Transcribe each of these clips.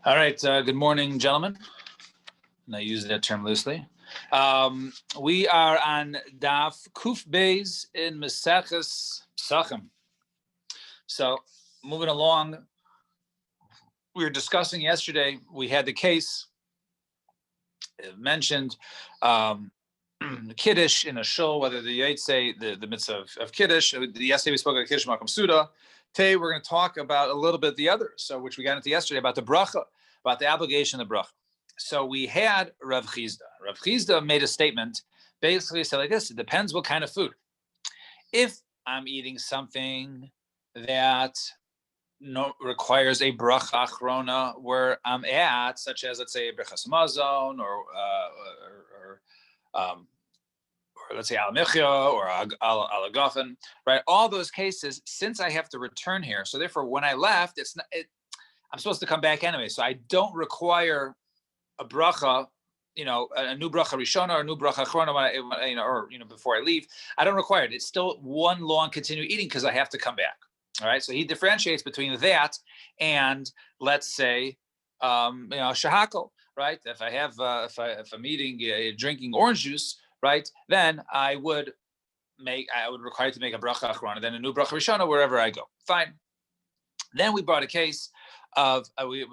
All right. Good morning, gentlemen. And I use that term loosely. We are on Daf Kuf Beis in Meseches Psachim. So, moving along, we were discussing yesterday. We had the case mentioned Kiddush in a shul, whether the Yaitzei, the mitzvah of Kiddush. Yesterday we spoke about Kiddush Makom Suda. Today we're going to talk about a little bit the others, so which we got into yesterday, about the bracha, about the obligation of the bracha. So we had Rav Chizda. Rav Chizda made a statement, basically said like this: it depends what kind of food. If I'm eating something that requires a bracha achrona where I'm at, such as, let's say, a brachas mazon or let's say al michya or al agafen, right? All those cases, since I have to return here, so therefore when I left, I'm supposed to come back anyway. So I don't require a bracha, a new bracha rishona or a new bracha achrona, before I leave. I don't require it. It's still one long continue eating because I have to come back. All right. So he differentiates between that and, let's say, shahakal, right? If I have, if I'm eating, drinking orange juice, right, then I would require to make a bracha achrona, then a new bracha rishona wherever I go. Fine. Then we brought a case of we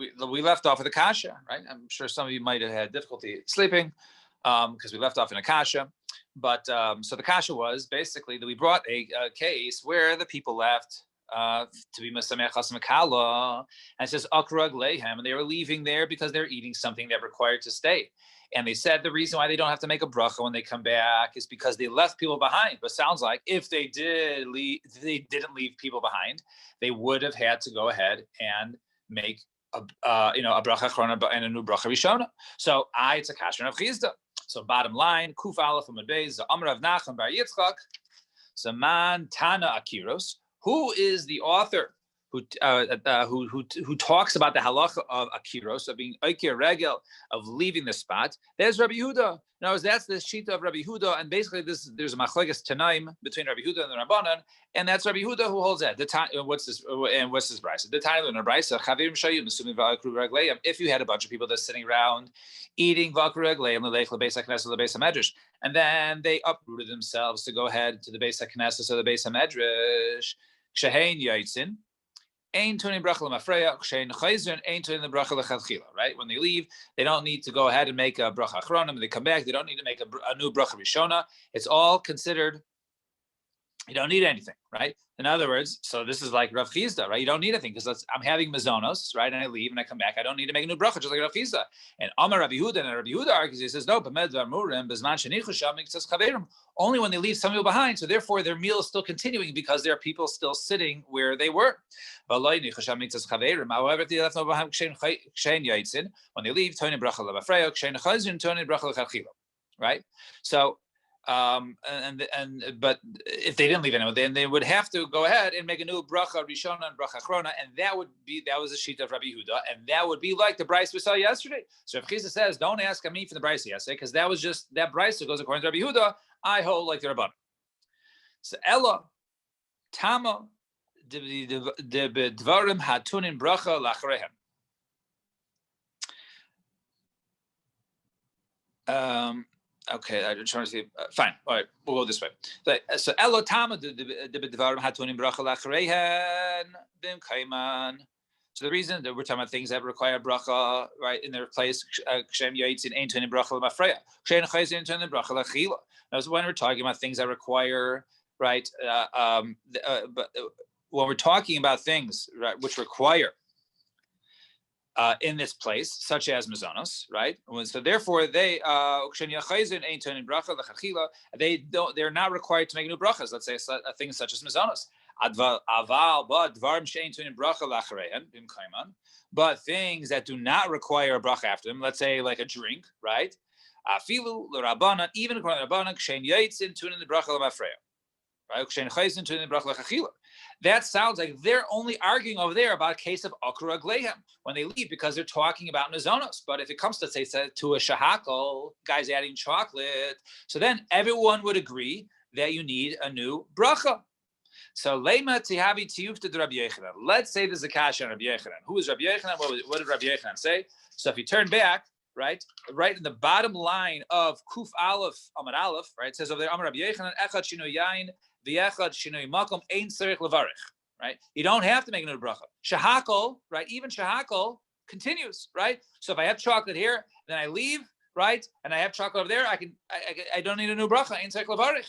left off with a kasha, right? I'm sure some of you might have had difficulty sleeping because we left off in a kasha. But so the kasha was basically that we brought a case where the people left to be Mesamech Mekala, and it says Akrag Lehem, and they were leaving there because they're eating something that required to stay. And they said the reason why they don't have to make a bracha when they come back is because they left people behind. But sounds like if they didn't leave people behind, they would have had to go ahead and make a bracha achrona and a new bracha rishona. So it's a kasher of Chizda. So bottom line, Kuf Aleph Amud Beis, the Amar of Nachman Bar Yitzchak, Zaman Tana Akiros. Who is the author who talks about the halacha of akiros, of being oikir regel, of leaving the spot? There's Rabbi Yehuda. Now, that's the shita of Rabbi Yehuda, and basically there's a machlekes tanaim between Rabbi Yehuda and the Rabbanan, and that's Rabbi Yehuda who holds that. What's this brayso? The time of the brayso, chavirim shayim assuming v'akru regleim. If you had a bunch of people that's sitting around eating v'akru regleim l'leich l'beis hakneses l'beis hamedrash, and then they uprooted themselves to go ahead to the beis hakneses or the beis hamedrash. Kshehein yaitzin, ein tunin bracha l'mafreya. Kshehein chayzun, ein tunin the bracha l'chadchila. Right? When they leave, they don't need to go ahead and make a bracha achrona. When they come back, they don't need to make a new bracha rishona. It's all considered. You don't need anything, right? In other words, so this is like Rav Chizda, right? You don't need anything because I'm having mazonos, right? And I leave and I come back. I don't need to make a new bracha, just like Rav Chizda. And Amar Rabbi Yehuda, and Rabbi Yehuda argues, he says, no, only when they leave some people behind. So therefore, their meal is still continuing because there are people still sitting where they were. However, if they left no behind, when they leave, right? So, but if they didn't leave anyone, then they would have to go ahead and make a new bracha rishona and bracha achrona, and that was a sheet of Rabbi Yehuda, and that would be like the brayso we saw yesterday. So if Chizah says, don't ask me for the brayso yesterday, because that was just that brayso goes according to Rabbi Yehuda. I hold like the Rabbanan. So Ella Tama de bedvarim hatunin bracha lachrehem. Okay, I'm trying to see. Fine, all right, we'll go this way. So Ella Tama de bedvarim hatunin bracha lachrehen bim kaiman. So the reason that we're talking about things that require bracha, right, in their place, kshem yaitzin ein tunin bracha l'mafreya, kshem chayzin tunin bracha l'chila. Now, so when we're talking about things that require, right, but when we're talking about things, right, which require in this place, such as mazonos, right? So therefore, they're not required to make new brachas. Let's say things such as mazonos. But things that do not require a bracha after them, let's say like a drink, right? Even according to Rabbanan, kshein yaitzin tunin the bracha l'mafreya, right? Kshein chayzin tunin the bracha l'chachila. That sounds like they're only arguing over there about a case of akrag lehem when they leave because they're talking about mazonos. But if it comes to say to a shahakal, guys adding chocolate, so then everyone would agree that you need a new bracha. So lema tihavi tiyufta de Rabbi Yechanan. Let's say there's a kasha on Rabbi Yechanan. Who is Rabbi Yechanan? What did Rabbi Yechanan say? So if you turn back, right in the bottom line of Kuf Aleph Amar Aleph, right, it says over there, Amar Rabbi Yechanan, Echad Shinui Yain, V'Echad Shinui Makom, Ein Tzarich Levarich. Right, you don't have to make a new bracha. Shahakol, right? Even shahakol continues, right? So if I have chocolate here, then I leave, right, and I have chocolate over there, I don't need a new bracha. Ein Tzarich Levarich.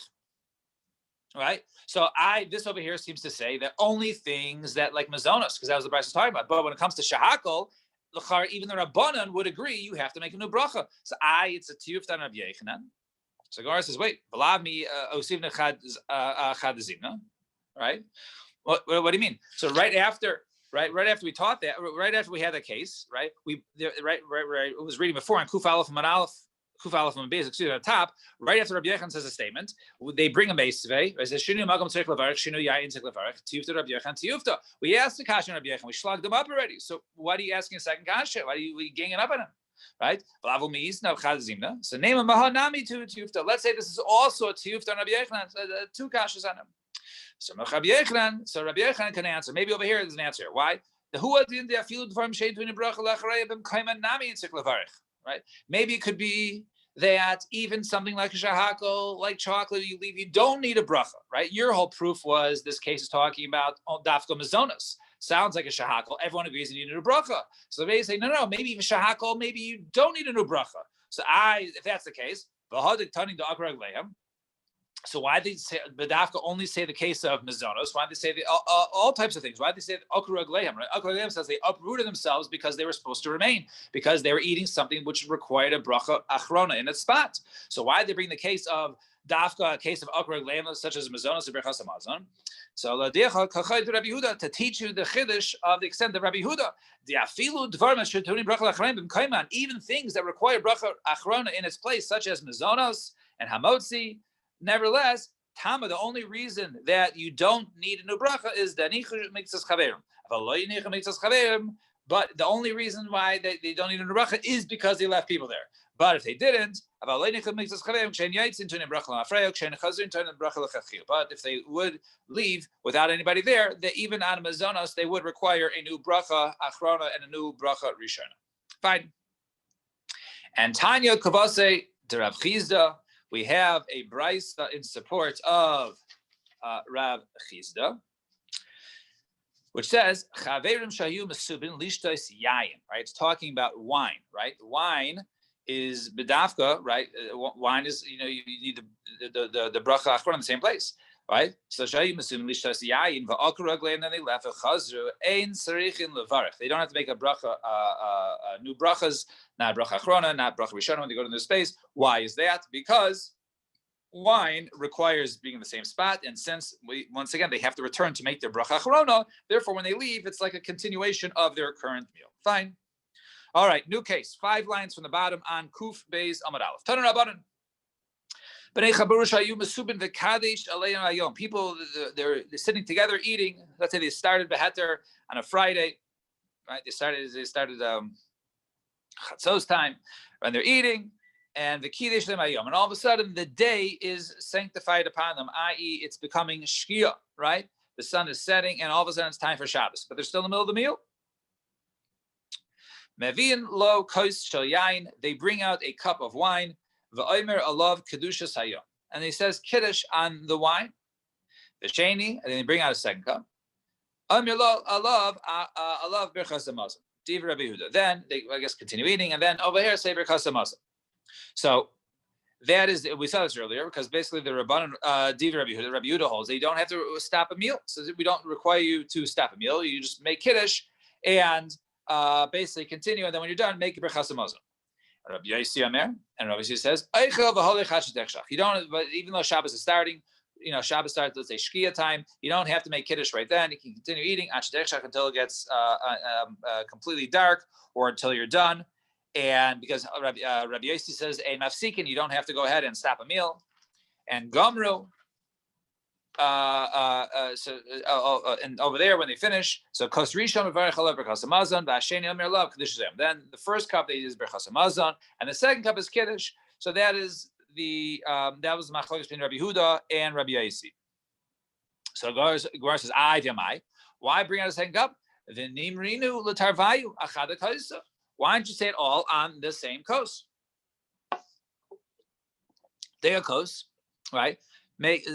Right, so this over here seems to say that only things that like mazonos, because that was the Bryce was talking about. But when it comes to shahakol, even the Rabbanan would agree you have to make a new bracha. So it's a tiyuftan Rabbi Yechanan. So Gemara says, wait, v'lav osivna chad, right? What do you mean? So right after we taught that, right after we had that case, right? It was reading before on Kuf Aleph Man Aleph. Kuf Aleph and Beis, excuse me, at the top, right after Rabbi Yechon says a statement, they bring a meisvei. It says Shinu Magam Tzarich Levarich, Shinu Yain Tzarich Levarich, Tiyufta Rabbi Yechon Tiyufta. We asked the kasha on Rabbi Yechon, we shlugged them up already. So why are you asking a second kasha? Why are you ganging up on him? Right? So name a Mahanami to Tiyufta. Let's say this is also a Tiyufta on Rabbi Yechon, two kashas on him. So Rabbi Yechon can answer. Maybe over here there's an answer. Why? The who in the afilu dvarim shein tuin bracha lacharayim kaiman nami Tzarich Levarich. Right? Maybe it could be that even something like a shahakol, like chocolate, you leave, you don't need a bracha, right? Your whole proof was this case is talking about dafka mazonos. Sounds like a shahakol. Everyone agrees you need a new bracha. So they say, no, maybe even shahakol, maybe you don't need a new bracha. So if that's the case, so why did they say Badafka only say the case of mazonos? Why did they say all types of things? Why did they say Akrug Lehem? Right? Akrug Lehem says they uprooted themselves because they were supposed to remain, because they were eating something which required a bracha achrona in its spot. So why did they bring the case of Dafka, a case of Akrug Lehem, such as mazonos or Berchas Hamazon? So to teach you the chiddush of the extent of Rabbi Yehuda, even things that require bracha achrona in its place, such as mazonos and hamotzi. Nevertheless, Tama, the only reason that you don't need a new bracha is that but the only reason why they don't need a new bracha is because they left people there. But if they didn't, but if they would leave without anybody there, that even on mazonos, they would require a new bracha achrona and a new bracha rishona. Fine. And Tanya Kavase de Rav Chizda, we have a brisa in support of Rav Chizda, which says Chaverim shayu mesubin lishtos yayin. Right, it's talking about wine. Right, wine is bedafka. Right, wine is you need the bracha achron in the same place. Right, so shayu mesubin lishtos yayin va'akuraglein, and then they left a chazru ein sarichin levarich. They don't have to make a bracha, new brachas. Not bracha achrona, not bracha rishona when they go to the space. Why is that? Because wine requires being in the same spot, and since once again they have to return to make their bracha achrona, therefore when they leave, it's like a continuation of their current meal. Fine. All right, new case. 5 lines from the bottom on Kuf Beis Amud Aleph. Tanan Rabbanan. People, they're sitting together eating. Let's say they started Beheter on a Friday, right? They started Chatzos time, and they're eating, and the Kiddush Lemayom, and all of a sudden the day is sanctified upon them, i.e., it's becoming Shkia, right? The sun is setting, and all of a sudden it's time for Shabbos, but they're still in the middle of the meal. Mevi'in lo kos shel yain, they bring out a cup of wine, v'omer alav kedushas hayom, and he says Kiddush on the wine. V'sheni, and then they bring out a second cup. Omer lo alav berchas hamazon. Then they, I guess, continue eating, and then over here say Berchas Hamazon. So that is, we saw this earlier, because basically the Rabbanan Div Rabbi Yehuda holds that you don't have to stop a meal. So we don't require you to stop a meal. You just make Kiddush and basically continue, and then when you're done, make Berchas Hamazon. Rabbi Yossi Amer, and Rabbi Yossi says, you don't, but even though Shabbos is starting, Shabbos starts, let's say Shkia time, you don't have to make Kiddush right then. You can continue eating until it gets completely dark or until you're done. And because Rabbi Yossi says, Ein mafsikin, you don't have to go ahead and stop a meal. And Gomru, and over there when they finish, so Kos Rishon Mevarech Alav Berchas Hamazon, V'Hasheni Omer Lav Kiddush Zem. Then the first cup they use Berchas Hamazon, and the second cup is Kiddush. So that is that was the machlokes between Rabbi Yehuda and Rabbi Yossi. So Gemara says, "I Yamai." Why bring out a second cup? Why don't you say it all on the same coast? They are coast, right? Make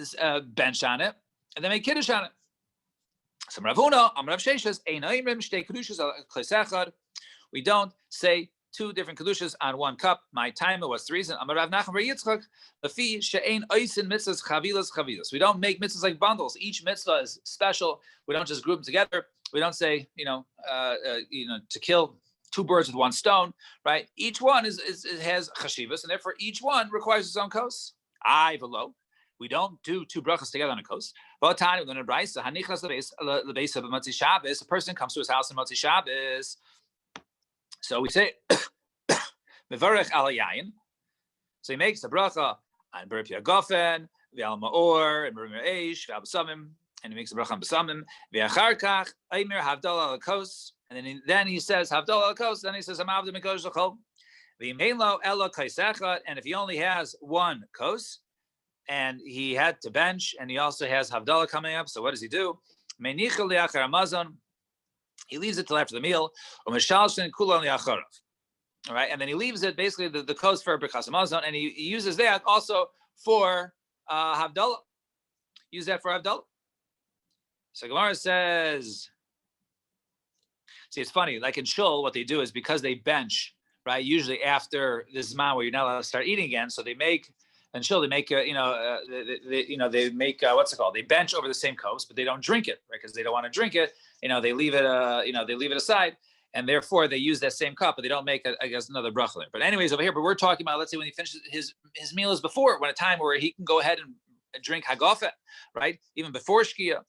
bench on it, and then make kiddush on it. So Ravuna, Rav Sheshes, we don't say two different kedushas on one cup. My timer was the reason. We don't make mitzvahs like bundles. Each mitzvah is special. We don't just group them together. We don't say, to kill two birds with one stone, right? Each one has chashivas, and therefore each one requires its own kos. We don't do two brachas together on a kos. A person comes to his house on Motzi Shabbos. So we say, Mevarech al yayin. So he makes the bracha on Ber Piagofen, V'al Ma'or, and Ber Eish, V'al B'samim, and he makes the bracha on B'samim, V'achar kach, Eimer Havdalah al Kos, and then he says Havdalah al Kos, then he says Hamavda Mikosh L'chol, V'imhein Ella Kaisechad, and if he only has one kos, and he had to bench, and he also has Havdalah coming up, so what does he do? Meinichel Liachar Amazon, he leaves it till after the meal. All right, and then he leaves it basically the kos for Birkas Hamazon, and he uses that also for Havdalah. Use that for Havdalah. So Gemara says, see, it's funny. Like in Shul, what they do is because they bench, right? Usually after this Zman where you're not allowed to start eating again, so they make. And Shul, they make, they make what's it called? They bench over the same kos, but they don't drink it, right? Because they don't want to drink it. They leave it, they leave it aside, and therefore they use that same cup, but they don't make, another bracha there. But anyways, over here, but we're talking about, let's say when he finishes his meal is before, when a time where he can go ahead and drink hagafet, right? Even before shkia.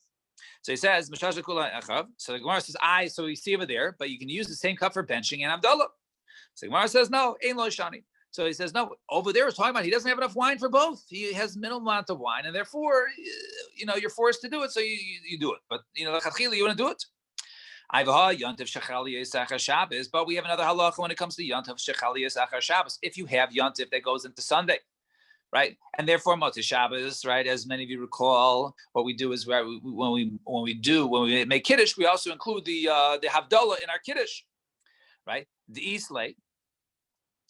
So he says, so the Gemara says, so we see over there, but you can use the same cup for benching and Abdullah. So the Gemara says, no, ein lo shani. So he says, no, over there is talking about he doesn't have enough wine for both. He has minimal amount of wine, and therefore, you're forced to do it, so you do it. But, you want to do it. But we have another halacha when it comes to Yontif Shechaliyas Achar Shabbos. If you have Yontif that goes into Sunday, right? And therefore, Motzei Shabbos, right? As many of you recall, what we do is when we make Kiddush, we also include the Havdalah in our Kiddush, right? The Islay.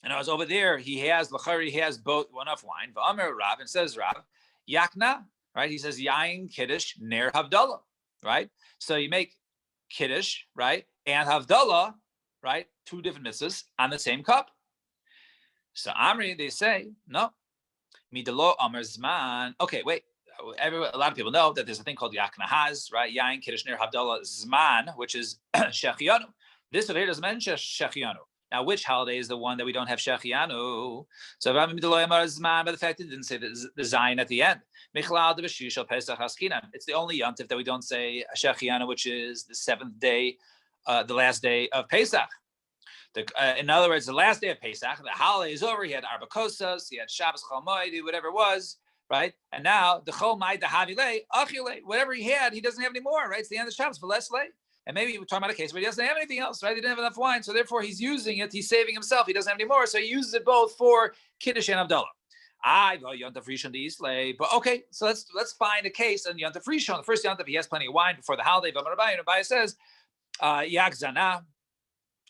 And I was over there, he has both enough wine. V'amer Rav, and says Rav, Yakna, right? He says Yain Kiddush Ner Havdalah, right? So you make Kiddush, right? And Havdalah, right? Two different mitzvahs on the same cup. So Amri, they say, no. Midalo Amr Zman. Okay, wait. A lot of people know that there's a thing called Yakna Haz, right? Yain Kiddush Ner Havdalah Zman, which is Shechianu. This over here doesn't mention Shechianu. Now, which holiday is the one that we don't have Shechianu? So, but the fact it didn't say the Zayin at the end. It's the only Yontif that we don't say Shechianu, which is the seventh day, the last day of Pesach. In other words, the last day of Pesach, the holiday is over. He had Arba Kosas, he had Shabbos Chol Moed, whatever it was, right? And now the Chol Moed, the Havile, Achile, whatever he had, he doesn't have anymore, right? It's the end of Shabbos, but less late. And maybe we're talking about a case where he doesn't have anything else, right? He didn't have enough wine, so therefore he's using it. He's saving himself. He doesn't have any more, so he uses it both for Kiddush and Abdullah. But okay, so let's find a case on Yontif Rishon. The first Yontif, he has plenty of wine before the holiday. But Rabbi says, Yak Zana,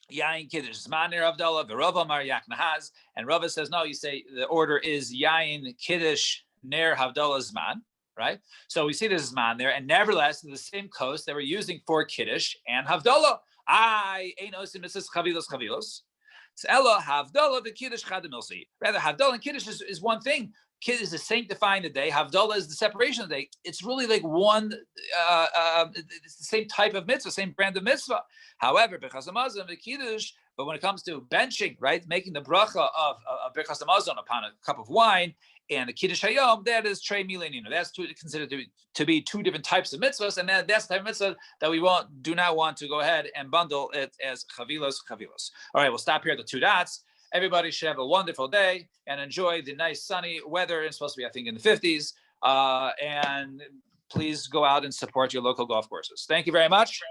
Yain Kiddush Zmanir Abdullah, V'Rava Mar Yak Nahaz. And Rava says, no, you say the order is Yain Kiddush Ner Havdalah Zman. Right? So we see this Zman there, and nevertheless, in the same coast they were using for Kiddush and Havdalah. Chavilos. So Ella Havdalah the Kiddush Chadamilsi. Rather, Havdalah and Kiddush is one thing. Kiddush is sanctifying the day. Havdalah is the separation of the day. It's really like one, it's the same type of mitzvah, same brand of mitzvah. However, Birkas Hamazon, the Kiddush, but when it comes to benching, right, making the bracha of Birkas Hamazon upon a cup of wine, and the Kiddush Hayom, that is Trei Milenino. That's considered to be two different types of mitzvahs, and that's the type of mitzvah that we do not want to go ahead and bundle it as chavilos. All right, we'll stop here at the two dots. Everybody should have a wonderful day and enjoy the nice sunny weather. It's supposed to be, I think, in the 50s. And please go out and support your local golf courses. Thank you very much.